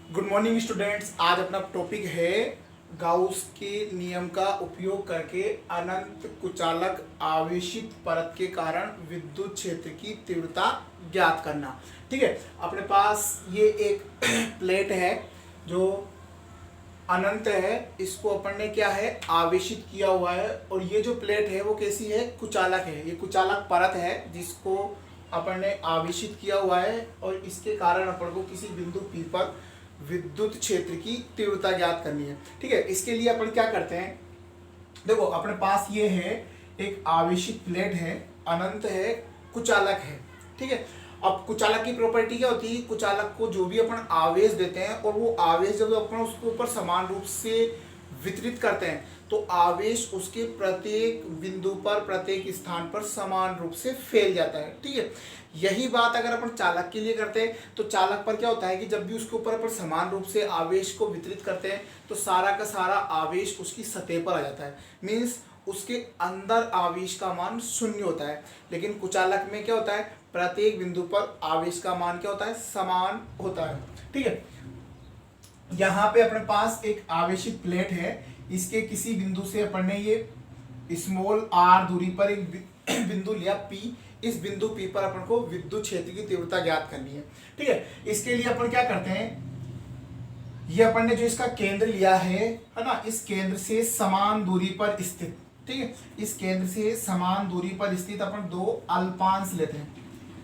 Good morning students. आज अपना topic है गाउस के नियम का उपयोग करके अनंत कुचालक आवेशित परत के कारण विद्युत क्षेत्र की तीव्रता ज्ञात करना। ठीक है, अपने पास ये एक प्लेट है जो अनंत है, इसको अपन ने क्या है आवेशित किया हुआ है। और ये जो प्लेट है वो कैसी है, कुचालक है। ये कुचालक परत है जिसको अपन ने आवेशित किया हुआ है और इसके कारण अपन को किसी बिंदु P पर विद्युत क्षेत्र की तीव्रता ज्ञात करनी है। ठीक है, इसके लिए अपन क्या करते हैं, देखो अपने पास ये है एक आवेशित प्लेट है, अनंत है, कुचालक है। ठीक है, अब कुचालक की प्रॉपर्टी क्या होती है, कुचालक को जो भी अपन आवेश देते हैं और वो आवेश जब अपन उसके ऊपर समान रूप से वितरित करते हैं तो आवेश उसके प्रत्येक बिंदु पर प्रत्येक स्थान पर समान रूप से फैल जाता है। ठीक है, यही बात अगर अपन चालक के लिए करते हैं तो चालक पर क्या होता है कि जब भी उसके ऊपर अपन समान रूप से आवेश को वितरित करते हैं तो सारा का सारा आवेश उसकी सतह पर आ जाता है। मीन्स उसके अंदर आवेश का मान शून्य होता है। लेकिन कुचालक में क्या होता है, प्रत्येक बिंदु पर आवेश का मान क्या होता है, समान होता है। ठीक है, यहाँ पे अपने पास एक आवेशित प्लेट है, इसके किसी बिंदु से अपन ने ये स्मॉल r दूरी पर एक बिंदु लिया P। इस बिंदु P पर अपन को विद्युत क्षेत्र की तीव्रता ज्ञात करनी है। ठीक है, इसके लिए अपन क्या करते हैं, ये अपन ने जो इसका केंद्र लिया है ना, इस केंद्र से समान दूरी पर स्थित, ठीक है, इस केंद्र से समान दूरी पर स्थित अपन दो अल्पांश लेते हैं।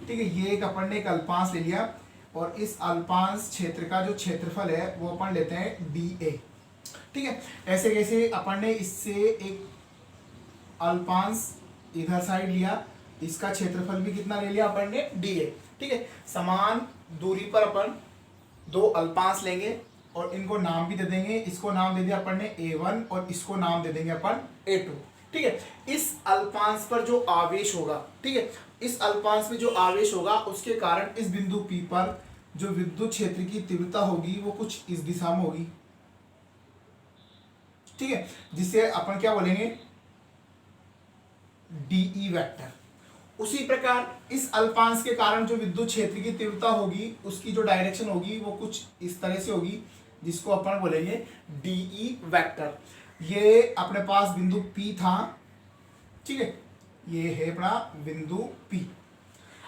ठीक है, ये एक अपन ने एक अल्पांश ले लिया और इस अल्पांश क्षेत्र का जो क्षेत्रफल है वो अपन लेते हैं dA। ठीक है, ऐसे कैसे अपन ने इससे एक अल्पांश इधर साइड लिया, इसका क्षेत्रफल भी कितना ले लिया अपन ने, dA। ठीक है, समान दूरी पर अपन दो अल्पांश लेंगे और इनको नाम भी दे देंगे। इसको नाम दे दिया अपन ने A1 और इसको नाम दे देंगे अपन A2। ठीक है, इस अल्पांश पर जो आवेश होगा, ठीक है, इस अल्पांश में जो आवेश होगा उसके कारण इस बिंदु P पर जो विद्युत क्षेत्र की तीव्रता होगी वो कुछ इस दिशा में होगी। ठीक है, जिसे अपन क्या बोलेंगे, DE वेक्टर। उसी प्रकार इस अल्पांश के कारण जो विद्युत क्षेत्र की तीव्रता होगी उसकी जो डायरेक्शन होगी वो कुछ इस तरह से होगी, जिसको अपन बोलेंगे DE वेक्टर। ये अपने पास बिंदु P था। ठीक है, ये है अपना बिंदु P।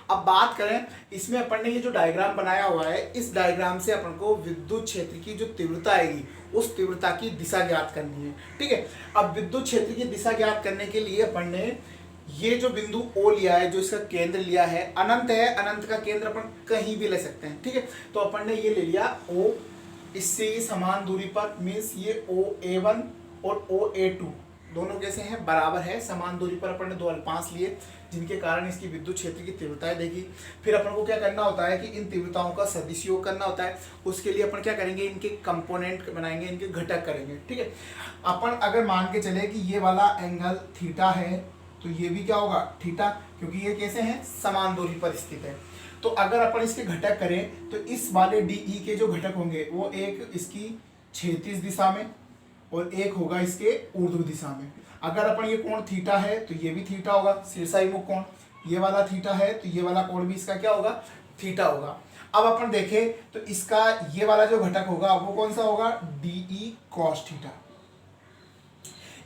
अब बात करें इसमें अपन ने ये जो डायग्राम बनाया हुआ है, इस डायग्राम से अपन को विद्युत क्षेत्र की जो तीव्रता आएगी उस तीव्रता की दिशा ज्ञात करनी है। ठीक है, अब विद्युत क्षेत्र की दिशा ज्ञात करने के लिए अपन ने ये जो बिंदु O लिया है, जो इसका केंद्र लिया है, अनंत है, अनंत का केंद्र अपन कहीं भी ले सकते हैं। ठीक है, तो अपन ने ये ले लिया O, इससे समान दूरी पर, मीन्स ये OA1 और OA2 दोनों कैसे हैं, बराबर है। समान दूरी पर अपन ने दो अल्पांश लिए जिनके कारण इसकी विद्युत क्षेत्र की तीव्रताएं देखी। फिर अपन को क्या करना होता है कि इन तीव्रताओं का सदिशयोग करना होता है। उसके लिए अपन क्या करेंगे, इनके कंपोनेंट बनाएंगे, इनके घटक करेंगे। ठीक है, अपन अगर मान के चले कि ये वाला एंगल थीटा है तो ये भी क्या होगा, थीटा, क्योंकि ये कैसे हैं, समान दूरी पर स्थित है। तो अगर अपन इसके घटक करें तो इस वाले DE के जो घटक होंगे वो एक इसकी क्षैतिज दिशा में और एक होगा इसके ऊर्ध्व दिशा में। अगर अपन ये कोण थीटा है तो ये भी थीटा होगा, शीर्षाभिमुख कोण। ये वाला थीटा है तो ये वाला कोण भी इसका क्या होगा, थीटा होगा। अब अपन देखें तो इसका ये वाला जो घटक होगा वो कौन सा होगा, DE cos थीटा।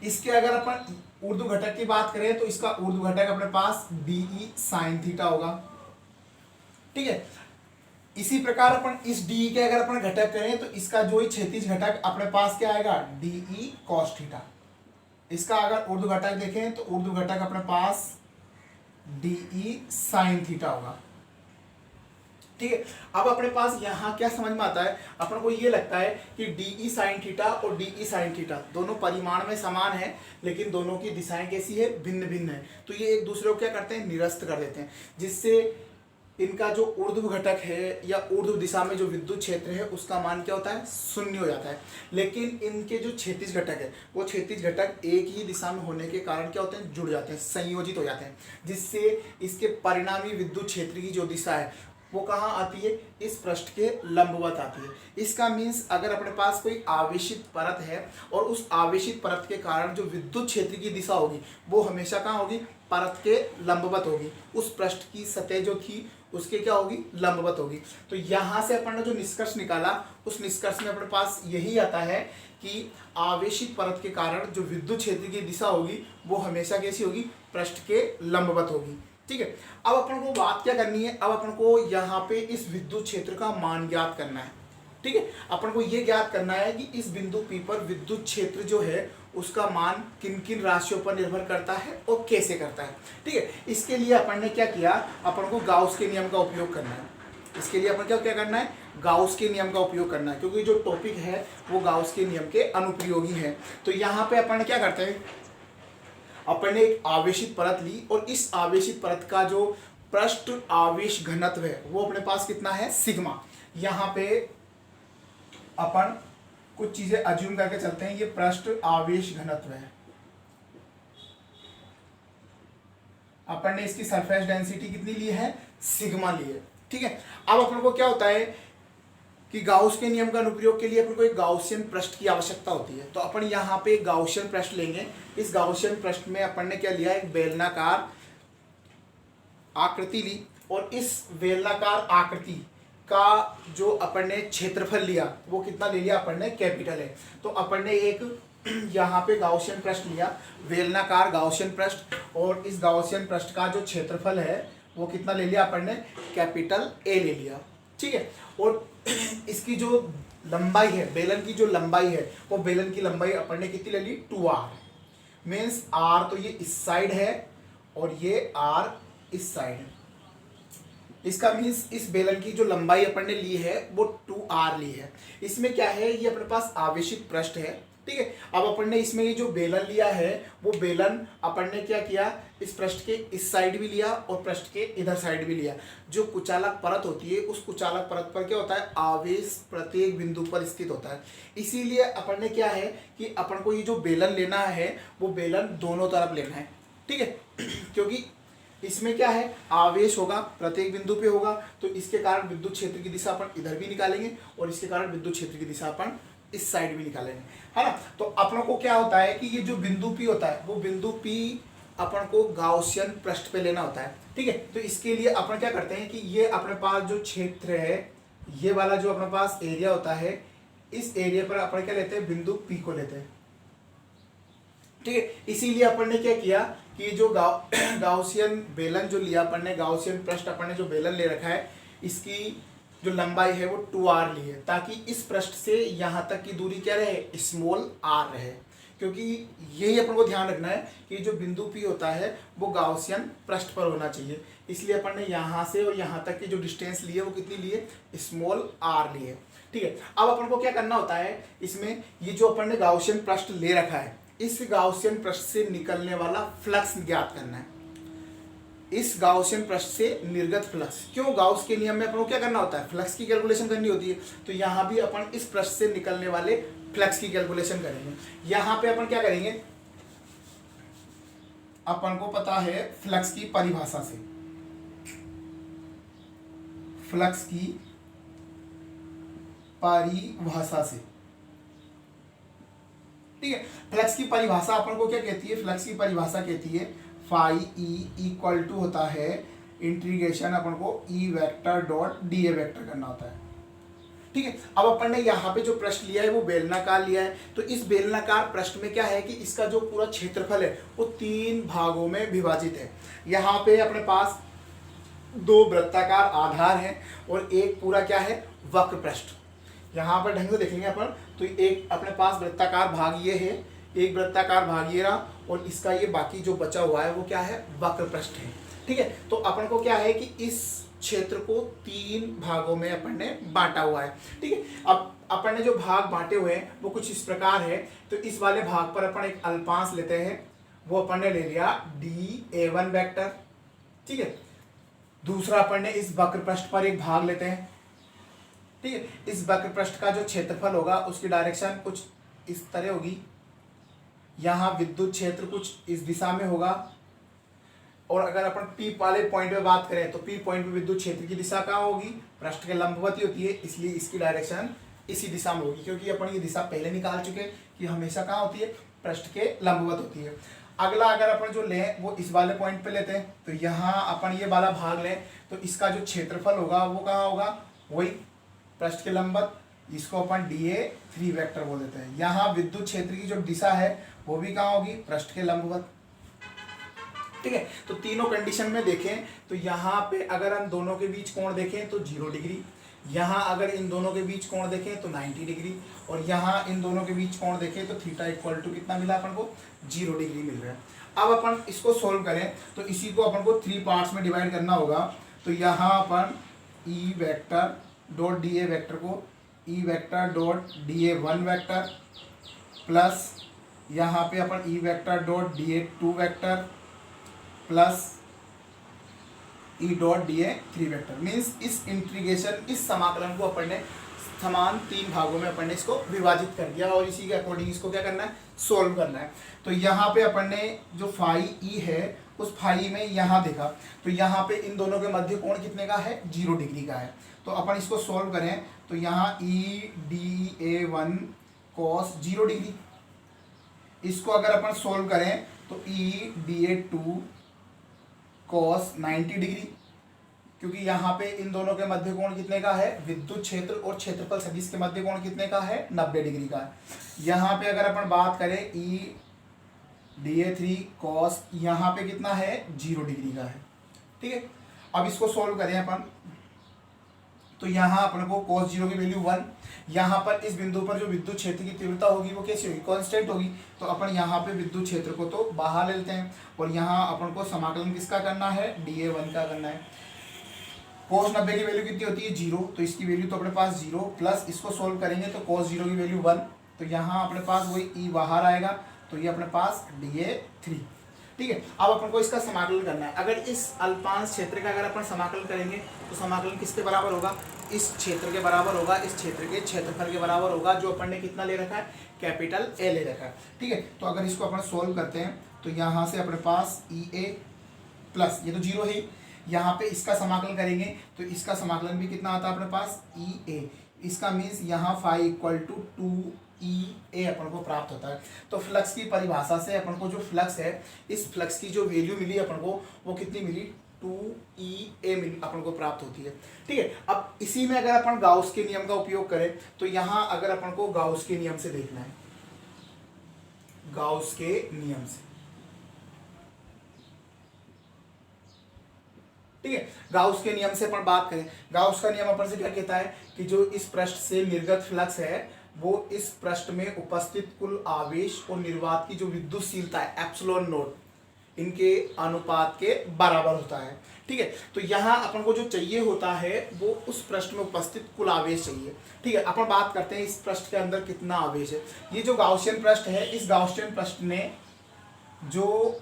इसके अगर अपन ऊर्ध्व घटक की बात करें तो इसका ऊर्ध्व घटक अपने पास DE sin थीटा होगा। ठीक है, इसी प्रकार अपन इस DE के अगर अपन घटक करें तो इसका जो ही क्षैतिज घटक अपने पास क्या आएगा, DE cos थीटा। इसका अगर ऊर्ध्व घटक देखें तो ऊर्ध्व घटक अपने पास DE sin थीटा होगा। ठीक है, अब अपने पास यहाँ क्या समझ में आता है, अपन को ये लगता है कि DE sin थीटा और DE sin थीटा दोनों परिमाण में समान है लेकिन दोनों की दिशाएं कैसी है, भिन्न भिन्न है। तो ये एक दूसरे को क्या करते हैं, निरस्त कर देते हैं, जिससे इनका जो ऊर्ध्व घटक है या ऊर्ध्व दिशा में जो विद्युत क्षेत्र है उसका मान क्या होता है, शून्य हो जाता है। लेकिन इनके जो क्षैतिज घटक है वो क्षैतिज घटक एक ही दिशा में होने के कारण क्या होते हैं, जुड़ जाते हैं, संयोजित हो जाते हैं, जिससे इसके परिणामी विद्युत क्षेत्र की जो दिशा है वो कहाँ आती है, इस पृष्ठ के लंबवत आती है। इसका मीन्स अगर अपने पास कोई आवेशित परत है और उस आवेशित परत के कारण जो विद्युत क्षेत्र की दिशा होगी वो हमेशा कहाँ होगी, परत के लंबवत होगी। उस पृष्ठ की सतह जो थी उसके क्या होगी, लंबवत होगी। तो यहाँ से अपन ने जो निष्कर्ष निकाला उस निष्कर्ष में अपने पास यही आता है कि आवेशित परत के कारण जो विद्युत क्षेत्र की दिशा होगी वो हमेशा कैसी होगी, पृष्ठ के लंबवत होगी। ठीक है, अब अपन को बात क्या करनी है, अब अपन को यहाँ पे इस विद्युत क्षेत्र का मान ज्ञात करना है। ठीक है, अपन को ये ज्ञात करना है कि इस बिंदु P पर विद्युत क्षेत्र जो है उसका मान किन किन राशियों पर निर्भर करता है और कैसे करता है। ठीक है, इसके लिए अपन ने क्या किया, अपन को गाउस के नियम का उपयोग करना है। इसके लिए अपन क्या क्या करना है, गाउस के नियम का उपयोग करना है, क्योंकि जो टॉपिक है वो गाउस के नियम के अनुप्रयोगी है। तो यहाँ पे अपन क्या करते हैं, अपन ने एक आवेशित परत ली और इस आवेशित परत का जो पृष्ठ आवेश घनत्व है वो अपने पास कितना है, सिग्मा। यहाँ पे अपन कुछ चीजें अज्यूम करके चलते हैं, ये पृष्ठ आवेश घनत्व है। अपन ने इसकी सरफेस डेंसिटी कितनी ली है, सिग्मा ली है। ठीक है, अब अपन को क्या होता है कि गाउस के नियम का अनुप्रयोग के लिए अपन को एक गाउसियन पृष्ठ की आवश्यकता होती है। तो अपन यहाँ पे एक गाउसियन पृष्ठ लेंगे। इस गाउसियन पृष्ठ में अपन ने क्या लिया, एक बेलनाकार आकृति ली और इस बेलनाकार आकृति का जो अपन ने क्षेत्रफल लिया वो कितना ले लिया, अपन ने कैपिटल है। तो अपन ने एक यहाँ पे गाउसियन पृष्ठ लिया, बेलनाकार गाउसियन पृष्ठ, और इस गाउसियन पृष्ठ का जो क्षेत्रफल है वो कितना ले लिया, अपन ने कैपिटल ए ले लिया। ठीक है, और इसकी जो लंबाई है, बेलन की जो लंबाई है वो बेलन की लंबाई अपन ने कितनी ले ली, 2r। मीन्स r तो ये इस साइड है और ये r इस साइड है। इसका मीन्स इस बेलन की जो लंबाई अपन ने ली है वो 2r ली है। इसमें क्या है, ये अपने पास आवेशित पृष्ठ है। ठीक है, अब अपन ने इसमें ये जो बेलन लिया है वो बेलन अपन ने क्या किया, इस पृष्ठ के इस साइड भी लिया और पृष्ठ के इधर साइड भी लिया। जो कुचालक परत होती है उस कुचालक परत पर क्या होता है, आवेश प्रत्येक बिंदु पर स्थित होता है। इसीलिए अपन ने क्या है कि अपन को ये जो बेलन लेना है वो बेलन दोनों तरफ लेना है। ठीक है, क्योंकि इसमें क्या है, आवेश होगा प्रत्येक बिंदु पे होगा, तो इसके कारण विद्युत क्षेत्र की दिशा अपन इधर भी निकालेंगे और इसके कारण विद्युत क्षेत्र की दिशा अपन इस साइड भी निकालेंगे, है ना। तो अपन को क्या होता है कि ये जो बिंदु P होता है वो बिंदु P अपन को गाउसियन पृष्ठ पे लेना होता है। ठीक है, तो इसके लिए अपन क्या करते हैं कि ये अपने पास जो क्षेत्र है, ये वाला जो अपने पास एरिया होता है, इस एरिया पर अपन क्या लेते हैं, बिंदु P को लेते हैं। ठीक है, इसीलिए अपन ने क्या किया कि जो गाउसियन बेलन जो लिया अपन ने, गाउसियन पृष्ठ अपन ने जो बेलन ले रखा है, इसकी जो लंबाई है वो 2r ली है, ताकि इस पृष्ठ से यहाँ तक की दूरी क्या रहे, स्मॉल r रहे। क्योंकि यही अपन को ध्यान रखना है कि जो बिंदु P होता है वो गाउसियन पृष्ठ पर होना चाहिए। इसलिए अपन ने यहाँ से और यहाँ तक की जो डिस्टेंस ली है वो कितनी ली है, स्मॉल r ली है। ठीक है, अब अपन को क्या करना होता है, इसमें ये जो अपन ने गाउसियन पृष्ठ ले रखा है, इस गाउसियन पृष्ठ से निकलने वाला फ्लक्स ज्ञात करना है। इस गाउसियन पृष्ठ से निर्गत फ्लक्स, क्यों, गाउस के नियम में अपन को क्या करना होता है, फ्लक्स की कैलकुलेशन करनी होती है। तो यहाँ भी अपन इस पृष्ठ से निकलने वाले फ्लक्स की कैलकुलेशन करेंगे। यहाँ पे अपन क्या करेंगे, अपन को पता है फ्लक्स की परिभाषा से, फ्लक्स की परिभाषा से। ठीक है, फ्लक्स की परिभाषा अपन को क्या कहती है, फ्लक्स की परिभाषा कहती है फाई ई इक्वल टू होता है इंटीग्रेशन अपन को E vector dot D A vector करना होता है। ठीक है, अब अपन ने यहाँ पे जो पृष्ठ लिया है वो बेलनाकार लिया है। तो इस बेलनाकार पृष्ठ में क्या है कि इसका जो पूरा क्षेत्रफल है वो 3 भागों में विभाजित है। यहाँ पे अपने पास 2 वृत्ताकार आधार हैं और एक पूरा क्या है, वक्र पृष्ठ। यहाँ पर ढंग से देखेंगे अपन तो एक अपने पास वृत्ताकार भाग ये है, एक वृत्ताकार भाग ये रहा, और इसका ये बाकी जो बचा हुआ है वो क्या है, वक्र पृष्ठ है। ठीक है, तो अपन को क्या है कि इस क्षेत्र को 3 भागों में अपन ने बांटा हुआ है। ठीक है, अब अपन ने जो भाग बांटे हुए हैं वो कुछ इस प्रकार है। तो इस वाले भाग पर अपन एक अल्पांश लेते हैं, वो अपन ने ले लिया dA1 वेक्टर। ठीक है, दूसरा अपन ने इस वक्र पृष्ठ पर एक भाग लेते हैं। ठीक है, इस वक्र पृष्ठ का जो क्षेत्रफल होगा उसकी डायरेक्शन कुछ इस तरह होगी, यहाँ विद्युत क्षेत्र कुछ इस दिशा में होगा, और अगर अपन P वाले पॉइंट में बात करें तो P पॉइंट में विद्युत क्षेत्र की दिशा कहाँ होगी, पृष्ठ के लंबवती होती है, इसलिए इसकी डायरेक्शन इसी दिशा में होगी। क्योंकि अपन ये दिशा पहले निकाल चुके कि हमेशा कहाँ होती है, पृष्ठ के लंबवत होती है। अगला अगर अपन जो लें वो इस वाले पॉइंट पे लेते हैं, तो यहाँ अपन ये वाला भाग लें तो इसका जो क्षेत्रफल होगा वो कहाँ होगा, वही पृष्ठ के लंबवत, इसको अपन dA3 वेक्टर बोल देते हैं। यहाँ विद्युत क्षेत्र की जो दिशा है वो भी कहाँ होगी, पृष्ठ के लंबवत। ठीक है, तो तीनों कंडीशन में देखें तो यहाँ पे अगर हम दोनों के बीच कोण देखें तो 0 डिग्री, यहाँ अगर इन दोनों के बीच कोण देखें तो 90 डिग्री, और यहाँ इन दोनों के बीच कोण देखें तो थीटा इक्वल टू कितना मिला अपन को, 0 डिग्री मिल रहा है। अब अपन इसको सोल्व करें तो इसी को अपन को 3 पार्ट्स में डिवाइड करना होगा। तो यहाँ अपन E vector dot D A vector को E vector dot D A 1 vector plus यहाँ पे अपन E vector dot D A 2 vector plus E dot D A 3 vector, means इस इंटीग्रेशन, इस समाकलन को अपन ने समान 3 भागों में अपन ने इसको विभाजित कर दिया और इसी के अकॉर्डिंग इसको क्या करना है, सोल्व करना है। तो यहाँ पे अपन ने जो फाई ई है उस फाई में यहाँ देखा तो यहाँ पे इन दोनों के मध्य कोण कितने का है, 0 डिग्री का है। तो अपन इसको सोल्व करें तो यहाँ E D A 1 cos 0 degree, इसको अगर अपन सोल्व करें तो E D A 2 cos 90 degree, क्योंकि यहाँ पे इन दोनों के मध्य कोण कितने का है, विद्युत क्षेत्र और क्षेत्रफल सदिश के मध्य कोण कितने का है, 90 डिग्री का है। यहाँ पे अगर अपन बात करें ई डी ए 3 कॉस यहाँ पे कितना है, 0 डिग्री का है। ठीक है, अब इसको सोल्व करें अपन तो यहाँ अपन को cos 0 की वैल्यू 1, यहाँ पर इस बिंदु पर जो विद्युत क्षेत्र की तीव्रता होगी वो कैसी होगी, कांस्टेंट होगी। तो अपन यहाँ पे विद्युत क्षेत्र को तो बाहर ले लेते हैं और यहाँ अपन को समाकलन किसका करना है, dA1 का करना है। cos 90 की वैल्यू कितनी होती है, 0, तो इसकी वैल्यू तो अपने पास 0 प्लस इसको सोल्व करेंगे तो cos 0 की वैल्यू 1, तो यहाँ अपने पास वही ई बाहर आएगा तो ये अपने पास dA3। ठीक है, अब अपन को इसका समाकलन करना है। अगर इस अल्पांश क्षेत्र का अगर अपन समाकलन करेंगे तो समाकलन किसके बराबर होगा, इस क्षेत्र के बराबर होगा, इस क्षेत्र के क्षेत्रफल के बराबर होगा, जो अपन ने कितना ले रखा है, कैपिटल ए ले रखा है। ठीक है, तो अगर इसको अपन सोल्व करते हैं तो यहाँ से अपने पास ई ए प्लस ये तो 0 है, यहाँ पे इसका समाकलन करेंगे तो इसका समाकलन भी कितना आता है अपने पास, ई ए, इसका मीन्स यहाँ फाई इक्वल टू 2E अपन को प्राप्त होता है। तो फ्लक्स की परिभाषा से अपन को जो फ्लक्स है, इस फ्लक्स की जो वैल्यू मिली अपन को वो कितनी मिली, 2E मिली अपन को प्राप्त होती है। ठीक है, अब इसी में अगर अपन गाउस के नियम का उपयोग करें तो यहाँ अगर अपन को गाउस के नियम से देखना है, गाउस के नियम से, ठीक है, गाउस के नियम से अपन बात करें, गाउस का नियम अपन से क्या कहता है कि जो इस पृष्ठ से निर्गत फ्लक्स है वो इस पृष्ठ में उपस्थित कुल आवेश और निर्वात की जो विद्युतशीलता है एप्सिलॉन नॉट, इनके अनुपात के बराबर होता है। ठीक है, तो यहाँ अपन को जो चाहिए होता है वो उस पृष्ठ में उपस्थित कुल आवेश चाहिए। ठीक है, अपन बात करते हैं इस पृष्ठ के अंदर कितना आवेश है। ये जो गाउसियन पृष्ठ है, इस गाउसियन पृष्ठ ने जो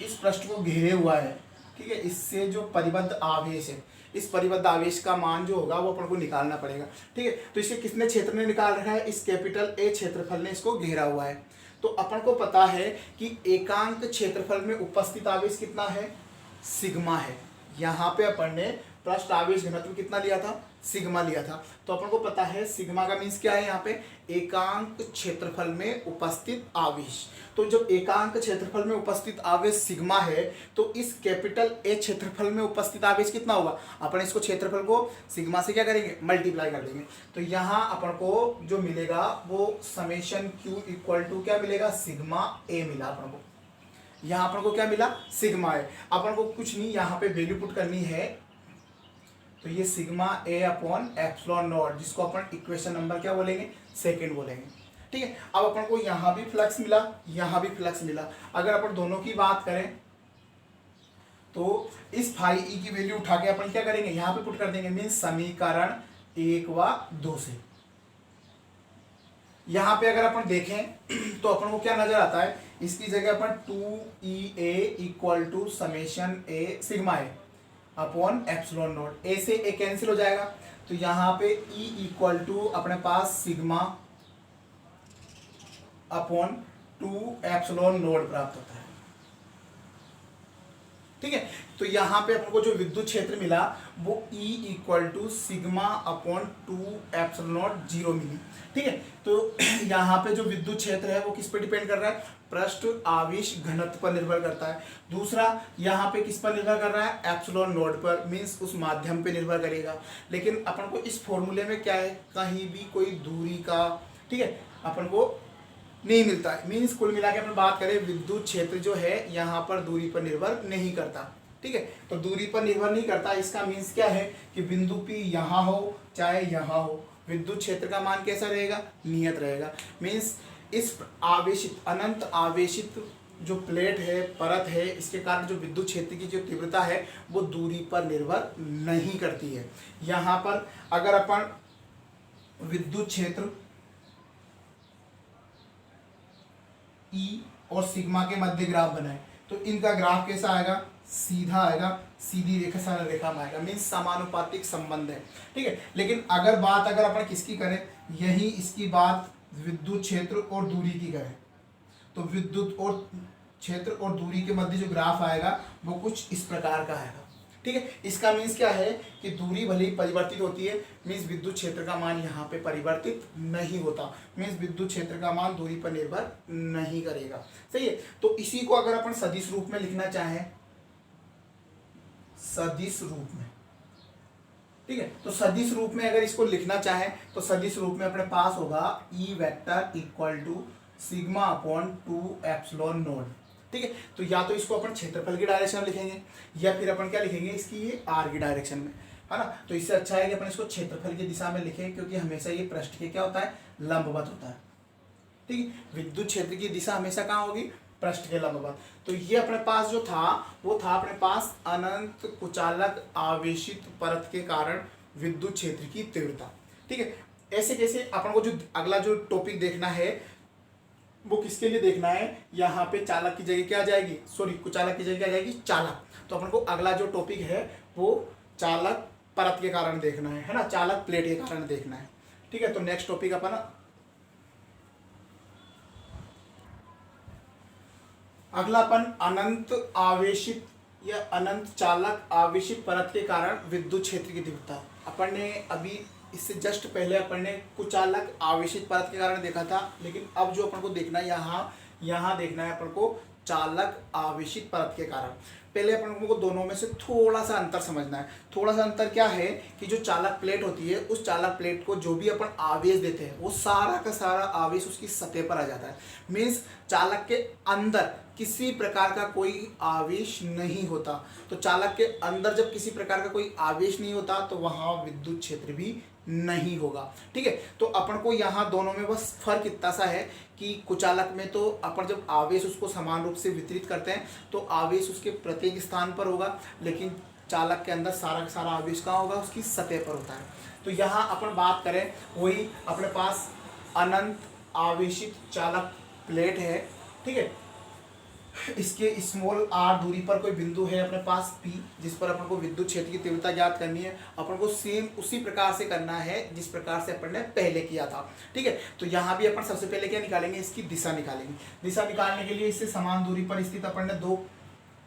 इस पृष्ठ को घेरे हुआ है, ठीक है, इससे जो परिबद्ध आवेश है, इस परिबद्ध आवेश का मान जो होगा वो अपन को निकालना पड़ेगा। ठीक है, तो इसके कितने क्षेत्र ने निकाल रखा है, इस कैपिटल ए क्षेत्रफल ने इसको घेरा हुआ है। तो अपन को पता है कि एकांक क्षेत्रफल में उपस्थित आवेश कितना है, सिग्मा है। यहाँ पे अपन ने पृष्ठ आवेश घनत्व कितना लिया था, सिग्मा लिया था। तो अपन को पता है सिग्मा का मीन्स क्या है, यहाँ पे एकांक क्षेत्रफल में उपस्थित आवेश। तो जब एकांक क्षेत्रफल में उपस्थित आवेश सिग्मा है तो इस कैपिटल ए क्षेत्रफल में उपस्थित आवेश कितना होगा, अपन इसको क्षेत्रफल को सिग्मा से क्या करेंगे, मल्टीप्लाई कर देंगे। तो यहाँ अपन को जो मिलेगा वो समेशन क्यू इक्वल टू क्या मिलेगा, सिग्मा ए मिला अपन को। यहाँ अपन को क्या मिला, सिग्मा ए। अपन को कुछ नहीं, यहाँ पे वैल्यू पुट करनी है, तो ये sigma A upon epsilon not, जिसको अपन इक्वेशन नंबर क्या बोलेंगे, सेकंड बोलेंगे। ठीक है, अब अपन को यहाँ भी फ्लक्स मिला, यहाँ भी फ्लक्स मिला। अगर अपन दोनों की बात करें तो इस फाई ई की वैल्यू उठा के अपन क्या करेंगे, यहाँ पे पुट कर देंगे, मीन्स समीकरण 1 व 2 से। यहाँ पे अगर अपन देखें तो अपन को क्या नजर आता है, इसकी जगह अपन 2EA equal to summation A sigma A upon epsilon naught, A से ए कैंसिल हो जाएगा। तो यहाँ पे E इक्वल टू अपने पास सिग्मा अपॉन 2 एप्सिलॉन नॉट प्राप्त होता है। ठीक है। तो यहाँ पे अपन को जो विद्युत क्षेत्र मिला वो E equal to sigma upon 2 epsilon 0 मिली। ठीक है। तो यहाँ पे जो विद्युत क्षेत्र है वो किस पे डिपेंड कर रहा है, पृष्ठ आवेश घनत्व पर निर्भर करता है। दूसरा यहाँ पे किस पर निर्भर कर रहा है, एप्सिलॉन नोड पर, मीन्स उस माध्यम पे निर्भर करेगा। लेकिन अपन को इस फॉर्मूले में क्या है, कहीं भी कोई दूरी का, ठीक है, अपन को नहीं मिलता है। मीन्स कुल मिला के अपन बात करें, विद्युत क्षेत्र जो है यहाँ पर दूरी पर निर्भर नहीं करता। ठीक है। तो दूरी पर निर्भर नहीं करता, इसका मीन्स क्या है कि बिंदु P यहाँ हो चाहे यहाँ हो, विद्युत क्षेत्र का मान कैसा रहेगा, नियत रहेगा। मीन्स इस आवेशित, अनंत आवेशित जो प्लेट है, परत है, इसके कारण जो विद्युत क्षेत्र की जो तीव्रता है वो दूरी पर निर्भर नहीं करती है। यहाँ पर अगर अपन विद्युत क्षेत्र E और सिग्मा के मध्य ग्राफ बनाए तो इनका ग्राफ कैसा आएगा, सीधा आएगा, सीधी रेखा सरल रेखा में आएगा, मीन्स समानुपातिक संबंध है। ठीक है। लेकिन अगर अपन किसकी करें, यही इसकी बात विद्युत क्षेत्र और दूरी की करें तो विद्युत और क्षेत्र और दूरी के मध्य जो ग्राफ आएगा वो कुछ इस प्रकार का आएगा। ठीक है। इसका मीन्स क्या है कि दूरी भले ही परिवर्तित होती है, मीन्स विद्युत क्षेत्र का मान यहाँ पे परिवर्तित नहीं होता, मीन्स विद्युत क्षेत्र का मान दूरी पर निर्भर नहीं करेगा। सही है। तो इसी को अगर अपन सदिश रूप में लिखना चाहें, सदिश रूप में, ठीक है, तो सदिश रूप में अगर इसको लिखना चाहें तो सदिश रूप में अपने पास होगा E vector equal to sigma upon 2 epsilon nought. ठीक है। तो या तो इसको अपन क्षेत्रफल की डायरेक्शन में लिखेंगे या फिर अपन क्या लिखेंगे, इसकी ये r की डायरेक्शन में, है ना। तो इससे अच्छा है कि अपन इसको क्षेत्रफल की दिशा में लिखें, क्योंकि हमेशा ये पृष्ठ के क्या होता है, लंबवत होता है। ठीक है। विद्युत क्षेत्र की दिशा हमेशा कहाँ होगी, पृष्ठ के लंबवत। तो ये अपने पास जो था वो था अपने पास अनंत कुचालक आवेशित परत के कारण विद्युत क्षेत्र की तीव्रता। ठीक है। ऐसे कैसे अपन को जो अगला जो टॉपिक देखना है वो किसके लिए देखना है, यहाँ पे चालक की जगह क्या आ जाएगी, सॉरी कुचालक की जगह क्या आ जाएगी, चालक। तो अपन को अगला जो टॉपिक है वो चालक परत के कारण देखना है ना, चालक प्लेट के कारण देखना है। ठीक है। तो नेक्स्ट टॉपिक अपन अगला अपन अनंत आवेशित या अनंत चालक आवेशित परत के कारण विद्युत क्षेत्र की तीव्रता। अपन ने अभी इससे जस्ट पहले अपन ने कुचालक आवेशित परत के कारण देखा था, लेकिन अब जो अपन को देखना है यहाँ देखना है अपन को चालक आवेशित परत के कारण। पहले अपन को दोनों में से थोड़ा सा अंतर समझना है। थोड़ा सा अंतर क्या है कि जो चालक प्लेट होती है, उस चालक प्लेट को जो भी अपन आवेश देते हैं वो सारा का सारा आवेश उसकी सतह पर आ जाता है। मीन्स चालक के अंदर किसी प्रकार का कोई आवेश नहीं होता। तो चालक के अंदर जब किसी प्रकार का कोई आवेश नहीं होता तो वहाँ विद्युत क्षेत्र भी नहीं होगा। ठीक है। तो अपन को यहाँ दोनों में बस फर्क इतना सा है कि कुचालक में तो अपन जब आवेश उसको समान रूप से वितरित करते हैं तो आवेश उसके प्रत्येक स्थान पर होगा, लेकिन चालक के अंदर सारा का सारा आवेश कहाँ होगा, उसकी सतह पर होता है। तो यहाँ अपन बात करें वही अपने पास अनंत आवेशित चालक प्लेट है। ठीक है। इसके स्मॉल r दूरी पर कोई बिंदु है अपने पास P, जिस पर अपन को विद्युत क्षेत्र की तीव्रता ज्ञात करनी है। अपन को सेम उसी प्रकार से करना है जिस प्रकार से अपन ने पहले किया था। ठीक है। तो यहाँ भी अपन सबसे पहले क्या निकालेंगे, इसकी दिशा निकालेंगे। दिशा निकालने के लिए इससे समान दूरी पर स्थित अपन ने दो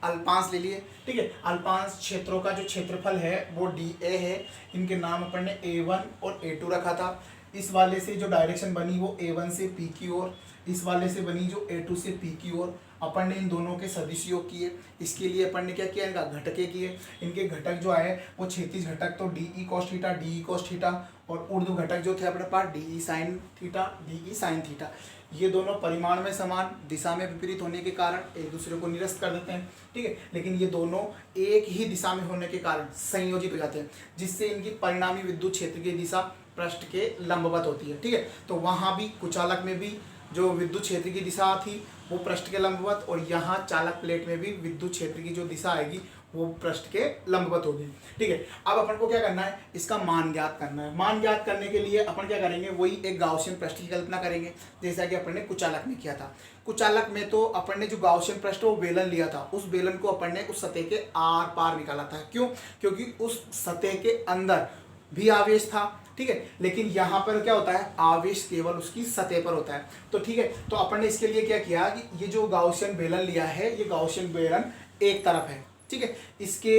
अल्पांश ले लिए। ठीक है। अल्पांश क्षेत्रों का जो क्षेत्रफल है वो DA है। इनके नाम अपन ने A1 और A2 रखा था। इस वाले से जो डायरेक्शन बनी वो A1 से P की ओर, इस वाले से बनी जो A2 से P की ओर। अपन ने इन दोनों के सदिश योग किए। इसके लिए अपन ने क्या किया, इनका घटके किए। इनके घटक जो आए वो क्षैतिज घटक तो DE cos theta, DE cos theta, और ऊर्ध्व घटक जो थे अपने पास DE sin theta, DE sin theta. ये दोनों परिमाण में समान, दिशा में विपरीत होने के कारण एक दूसरे को निरस्त कर देते हैं। ठीक है। लेकिन ये दोनों एक ही दिशा में होने के कारण संयोजित हो जाते हैं, जिससे इनकी परिणामी विद्युत क्षेत्र की दिशा पृष्ठ के लंबवत होती है। ठीक है। तो वहाँ भी कुचालक में भी जो विद्युत क्षेत्र की दिशा थी वो पृष्ठ के लंबवत, और यहाँ चालक प्लेट में भी विद्युत क्षेत्र की जो दिशा आएगी वो पृष्ठ के लंबवत होगी। ठीक है। अब अपन को क्या करना है, इसका मान ज्ञात करना है। मान ज्ञात करने के लिए अपन क्या करेंगे, वही एक गाउसियन पृष्ठ की कल्पना करेंगे, जैसा कि अपन ने कुचालक में किया था। कुचालक में तो अपन ने जो गाउसियन पृष्ठ वो बेलन लिया था, उस बेलन को अपन ने उस सतह के आर पार निकाला था। क्यों, क्योंकि उस सतह के अंदर भी आवेश था। ठीक है। लेकिन यहाँ पर क्या होता है, आवेश केवल उसकी सतह पर होता है। तो ठीक है। तो अपन ने इसके लिए क्या किया कि ये जो गाउसियन बेलन लिया है, ये गाउसियन बेलन एक तरफ है, ठीक है। इसके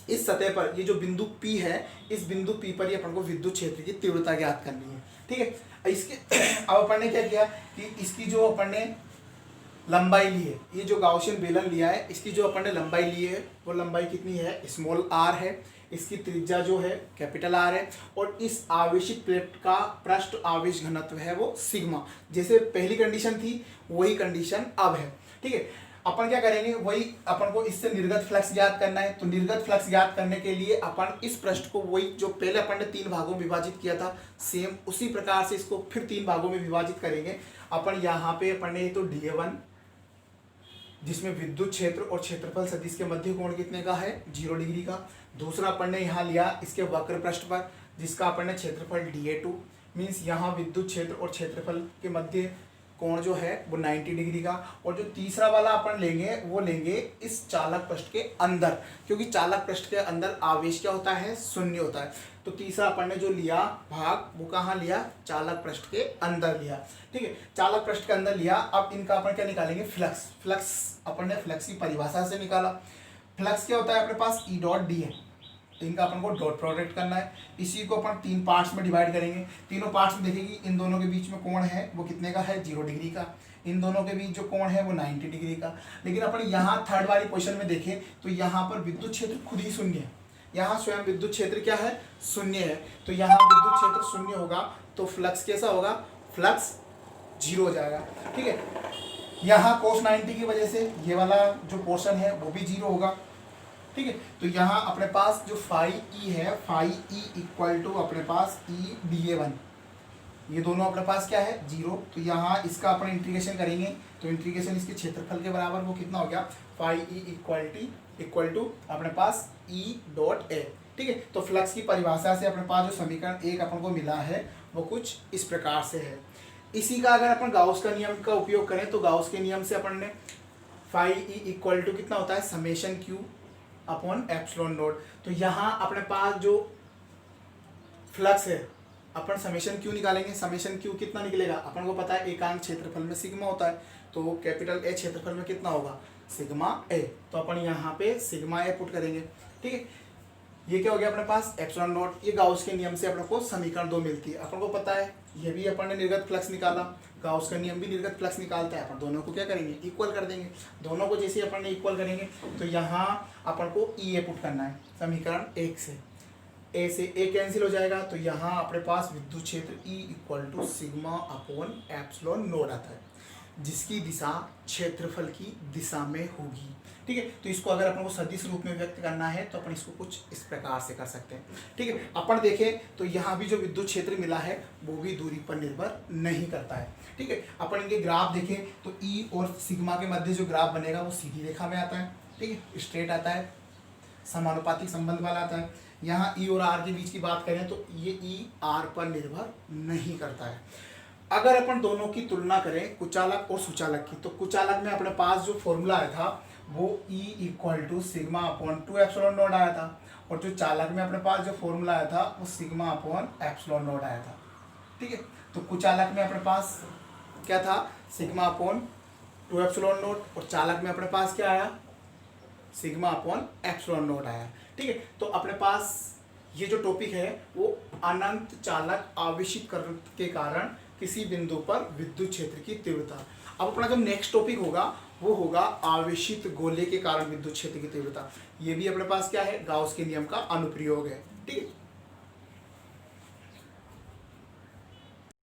इस सतह पर ये जो बिंदु P है, इस बिंदु P पर ही अपन को विद्युत क्षेत्र की तीव्रता ज्ञात करनी है, ठीक है। इसके अब अपन ने क्या किया कि इसकी जो अपन ने लंबाई ली है, ये जो गाउसियन बेलन लिया है, इसकी जो अपन ने लंबाई ली है वो लंबाई कितनी है, स्मॉल r है। इसकी त्रिज्या जो है कैपिटल R है, और इस आवेशित प्लेट का पृष्ठ आवेश घनत्व है वो सिग्मा। जैसे पहली कंडीशन थी वही कंडीशन अब है, ठीक है। अपन क्या करेंगे, वही अपन को इससे निर्गत फ्लक्स ज्ञात करना है। तो निर्गत फ्लक्स ज्ञात करने के लिए अपन इस पृष्ठ को वही जो पहले अपन ने 3 भागों में विभाजित किया था, सेम उसी प्रकार से इसको फिर 3 भागों में विभाजित करेंगे। अपन यहाँ पे अपन ने तो DA1 जिसमें विद्युत क्षेत्र और क्षेत्रफल सदिश के मध्य कोण कितने का है, 0 डिग्री का। दूसरा अपन ने यहाँ लिया इसके वक्र पृष्ठ पर, जिसका अपन ने क्षेत्रफल DA2 मीन्स यहाँ विद्युत क्षेत्र और क्षेत्रफल के मध्य कोण जो है वो 90 डिग्री का। और जो तीसरा वाला अपन लेंगे वो लेंगे इस चालक पृष्ठ के अंदर, क्योंकि चालक पृष्ठ के अंदर आवेश क्या होता है, शून्य होता है। तो तीसरा अपन ने जो लिया भाग वो कहाँ लिया, चालक पृष्ठ के अंदर लिया, ठीक है। चालक पृष्ठ के अंदर लिया। अब इनका अपन क्या निकालेंगे, फ्लक्स। फ्लक्स अपन ने फ्लक्स की परिभाषा से निकाला। फ्लक्स क्या होता है अपने पास, E डॉट डी है। इनका अपन को डॉट प्रोडक्ट करना है। इसी को अपन 3 पार्ट्स में डिवाइड करेंगे। तीनों पार्ट्स में देखेंगे इन दोनों के बीच में कोण है वो कितने का है, 0 डिग्री का। इन दोनों के बीच जो कोण है वो 90 डिग्री का। लेकिन अपन यहाँ थर्ड वाली पोजीशन में देखें तो यहाँ पर विद्युत क्षेत्र खुद ही शून्य है। यहाँ स्वयं विद्युत क्षेत्र क्या है, शून्य है। तो यहाँ विद्युत क्षेत्र शून्य होगा तो फ्लक्स कैसा होगा, फ्लक्स 0 हो जाएगा, ठीक है। यहाँ cos 90 की वजह से ये वाला जो पोर्शन है वो भी 0 होगा, ठीक है। तो यहाँ अपने पास जो फाई ई है, फाई ई इक्वल टू अपने पास ई DA1, ये दोनों अपने पास क्या है, 0। तो यहाँ इसका अपन इंटीग्रेशन करेंगे तो इंटीग्रेशन इसके क्षेत्रफल के बराबर वो कितना हो गया, फाई ई इक्वल टू अपने पास E डॉट A, ठीक है। तो फ्लक्स की परिभाषा से अपने पास जो समीकरण 1 अपन को मिला है वो कुछ इस प्रकार से है। इसी का अगर अपन गाउस का नियम का उपयोग करें तो गाउस के नियम से अपन ने फाई ई इक्वल टू कितना होता है, summation Q upon epsilon note. तो यहाँ अपने पास जो फ्लक्स है अपन समेशन Q निकालेंगे। समेशन Q कितना निकलेगा, अपन को पता है एकांक क्षेत्रफल में सिग्मा होता है, तो कैपिटल A क्षेत्रफल में कितना होगा, सिग्मा A। तो अपन यहाँ पे सिग्मा A पुट करेंगे, ठीक है। ये क्या हो गया अपने पास, एप्सिलॉन नोट। ये गाउस के नियम से अपन को समीकरण 2 मिलती है। अपन को पता है ये भी अपन ने निर्गत फ्लक्स निकाला, गाउस का नियम भी निर्गत फ्लक्स निकालता है। अपन दोनों को क्या करेंगे, इक्वल कर देंगे। दोनों को जैसे अपन ने इक्वल करेंगे तो यहाँ अपन को EA पुट करना है समीकरण 1 से। A से A कैंसिल हो जाएगा तो यहाँ अपने पास विद्युत क्षेत्र E equal to sigma upon epsilon nought आता है, जिसकी दिशा क्षेत्रफल की दिशा में होगी, ठीक है। तो इसको अगर अपन को सदिश रूप में व्यक्त करना है तो अपन इसको कुछ इस प्रकार से कर सकते हैं, ठीक है। अपन देखें तो यहाँ भी जो विद्युत क्षेत्र मिला है वो भी दूरी पर निर्भर नहीं करता है, ठीक है। अपन इनके ग्राफ देखें तो E और सिग्मा के मध्य जो ग्राफ बनेगा वो सीधी रेखा में आता है, ठीक है, स्ट्रेट आता है, समानुपातिक संबंध वाला आता है। यहाँ E और R के बीच की बात करें तो ये E R पर निर्भर नहीं करता है। अगर अपन दोनों की तुलना करें कुचालक और सुचालक की, तो कुचालक में अपने पास जो फॉर्मूला आया था वो E equal to sigma upon 2 epsilon nought आया था, और जो चालक में अपने पास जो फॉर्मूला आया था वो सिग्मा अपॉन एप्सिलॉन नोट आया था, ठीक है। तो कुचालक में अपने पास क्या था, सिग्मा अपॉन 2 एप्सिलॉन नोट, और चालक में अपने पास क्या आया, सिग्मा अपॉन एप्सिलॉन नोट आया, ठीक है। तो अपने पास ये जो टॉपिक है वो अनंत चालक आवेशित के कारण किसी बिंदु पर विद्युत क्षेत्र की तीव्रता। अब अपना जो नेक्स्ट टॉपिक होगा वो होगा आवेशित गोले के कारण विद्युत क्षेत्र की तीव्रता। ये भी अपने पास क्या है, गाउस के नियम का अनुप्रयोग है, ठीक है।